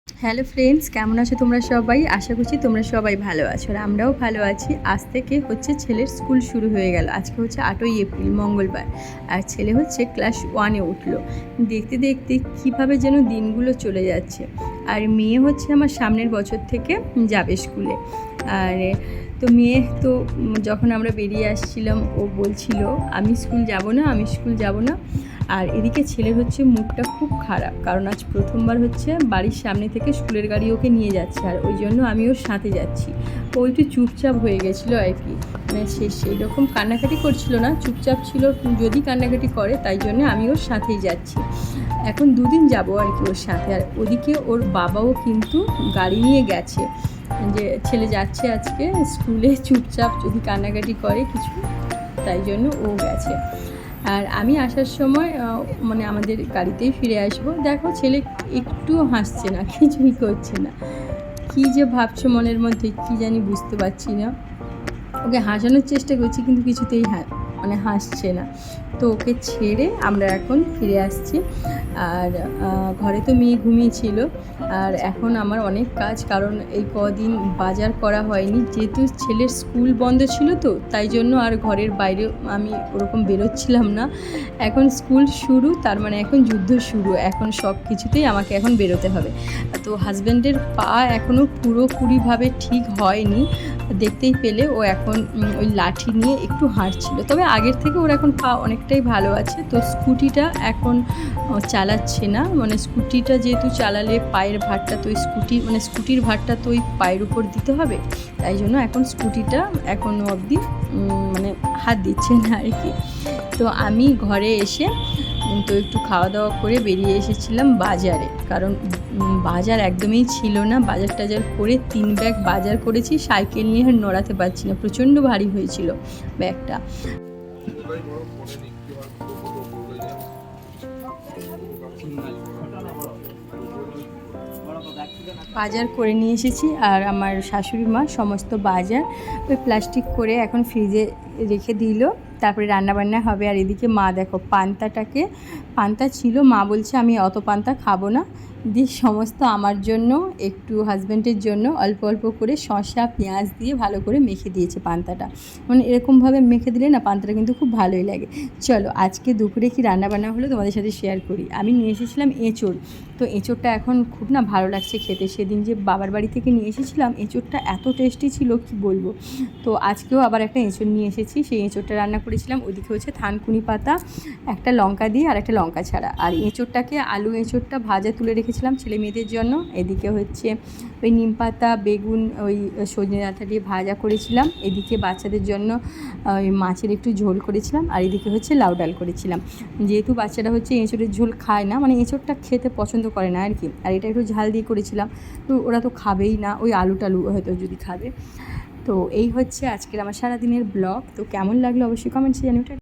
Hello friends, কেমন আছো তোমরা সবাই? আশা করছি তোমরা সবাই ভালো আছো আর আমরাও ভালো আছি। আজ থেকে হচ্ছে ছেলের স্কুল শুরু হয়ে গেল। আজকে হচ্ছে 8ই এপ্রিল মঙ্গলবার, আর ছেলে হচ্ছে ক্লাস 1-এ উঠলো। দেখতে দেখতে কীভাবে যেন দিনগুলো চলে যাচ্ছে। আর মেয়ে হচ্ছে আমার সামনের বছর থেকে যাবে স্কুলে। আর তো মেয়ে তো যখন আমরা বেরিয়ে আসছিলাম ও বলছিল আমি স্কুল যাব না, আমি স্কুল যাব না। আর এদিকে ছেলের হচ্ছে মুখটা খুব খারাপ, কারণ আজ প্রথমবার হচ্ছে বাড়ির সামনে থেকে স্কুলের গাড়ি ওকে নিয়ে যাচ্ছে, আর ওই জন্য আমি ওর সাথে যাচ্ছি। ও একটু চুপচাপ হয়ে গেছিলো আর কি, মানে সে সেই রকম কান্নাকাটি করছিল না, চুপচাপ ছিল। যদি কান্নাকাটি করে তাই জন্য আমি ওর সাথেই যাচ্ছি। এখন 2 দিন যাবো আর কি ওর সাথে। আর ওদিকে ওর বাবাও কিন্তু গাড়ি নিয়ে গেছে, যে ছেলে যাচ্ছে আজকে স্কুলে, চুপচাপ যদি কান্নাকাটি করে কিছু, তাই জন্য ও গেছে। আর আমি আসার সময় মানে আমাদের গাড়িতেই ফিরে আসবো। দেখো ছেলে একটুও হাসছে না, কিছুই করছে না। কী যে ভাবছো মনের মধ্যে কী জানি, বুঝতে পারছি না। ওকে হাসানোর চেষ্টা করছি কিন্তু কিছুতেই মানে হাসছে না। তো ওকে ছেড়ে আমরা এখন ফিরে আসছি। আর ঘরে তো মেয়ে ঘুমিয়েছিল। আর এখন আমার অনেক কাজ, কারণ এই কদিন বাজার করা হয়নি, যেহেতু ছেলের স্কুল বন্ধ ছিল, তো তাই জন্য আর ঘরের বাইরে আমি ওরকম বেরোচ্ছিলাম না। এখন স্কুল শুরু, তার মানে এখন যুদ্ধ শুরু, এখন সব কিছুতেই আমাকে এখন বেরোতে হবে। তো হাজব্যান্ডের পা এখনও পুরোপুরিভাবে ঠিক হয়নি, দেখতেই পেলে ও এখন ওই লাঠি নিয়ে একটু হাঁটছিল। তবে আগের থেকে ওর এখন পা অনেকটাই ভালো আছে। তো স্কুটিটা এখন চালাচ্ছে না, মানে স্কুটিটা যেহেতু চালালে পায়ের ভারটা তো স্কুটির ভারটা তো ওই পায়ের উপর দিতে হবে, তাই জন্য এখন স্কুটিটা এখনও অবধি মানে হাত দিচ্ছে না আর কি। তো আমি ঘরে এসে তো একটু খাওয়া দাওয়া করে বেরিয়ে এসেছিলাম বাজারে, কারণ বাজার একদমই ছিল না। বাজার টাজার করে 3 ব্যাগ বাজার করেছি, সাইকেল নিয়ে নড়াতে পারছি না, প্রচণ্ড ভারী হয়েছিল ব্যাগটা। বাজার করে নিয়ে এসেছি, আর আমার শাশুড়ি মা সমস্ত বাজার ওই প্লাস্টিক করে এখন ফ্রিজে রেখে দিল, তারপরে রান্নাবান্না হবে। আর এদিকে মা দেখো পান্তা ছিল, মা বলছে আমি অত পান্তা খাবো না, দিয়ে সমস্ত আমার জন্য, একটু হাজব্যান্ডের জন্য অল্প অল্প করে শসা পেঁয়াজ দিয়ে ভালো করে মেখে দিয়েছে পান্তাটা। মানে এরকমভাবে মেখে দিলে না পান্তাটা কিন্তু খুব ভালোই লাগে। চলো আজকে দুপুরে কি রান্নাবান্না হলো তোমাদের সাথে শেয়ার করি। আমি নিয়ে এসেছিলাম এঁচোড়, তো এঁচোড়টা এখন খুব না ভালো লাগছে খেতে। সেদিন যে বাবার বাড়ি থেকে নিয়ে এসেছিলাম, এঁচোড়টা এত টেস্টি ছিল কি বলবো। তো আজকেও আবার একটা এঁচোড় নিয়ে এসেছি, সেই এঁচোড়টা রান্না করেছিলাম। ওইদিকে হচ্ছে থানকুনি পাতা, একটা লঙ্কা দিয়ে আর একটা লঙ্কা ছাড়া। আর এঁচোড়টাকে এঁচোড়টা ভাজা তুলে রেখেছিলাম ছেলে মেয়েদের জন্য। এদিকে হচ্ছে ওই নিম পাতা, বেগুন, ওই সজনে ডাঁটা দিয়ে ভাজা করেছিলাম। এদিকে বাচ্চাদের জন্য ওই মাছের একটু ঝোল করেছিলাম। আর এদিকে হচ্ছে লাউ ডাল করেছিলাম। যেহেতু বাচ্চারা হচ্ছে এঁচোড়ের ঝোল খায় না, মানে এঁচোড়টা খেতে পছন্দ করে না আর কি। আর এটা একটু ঝাল দিয়ে করেছিলাম, তো ওরা তো খাবেই না, ওই আলু টালু হয়তো যদি খাবে। তো এই হচ্ছে আজকের আমার সারাদিনের ব্লগ। তো কেমন লাগলো অবশ্যই কমেন্টসে জানিও।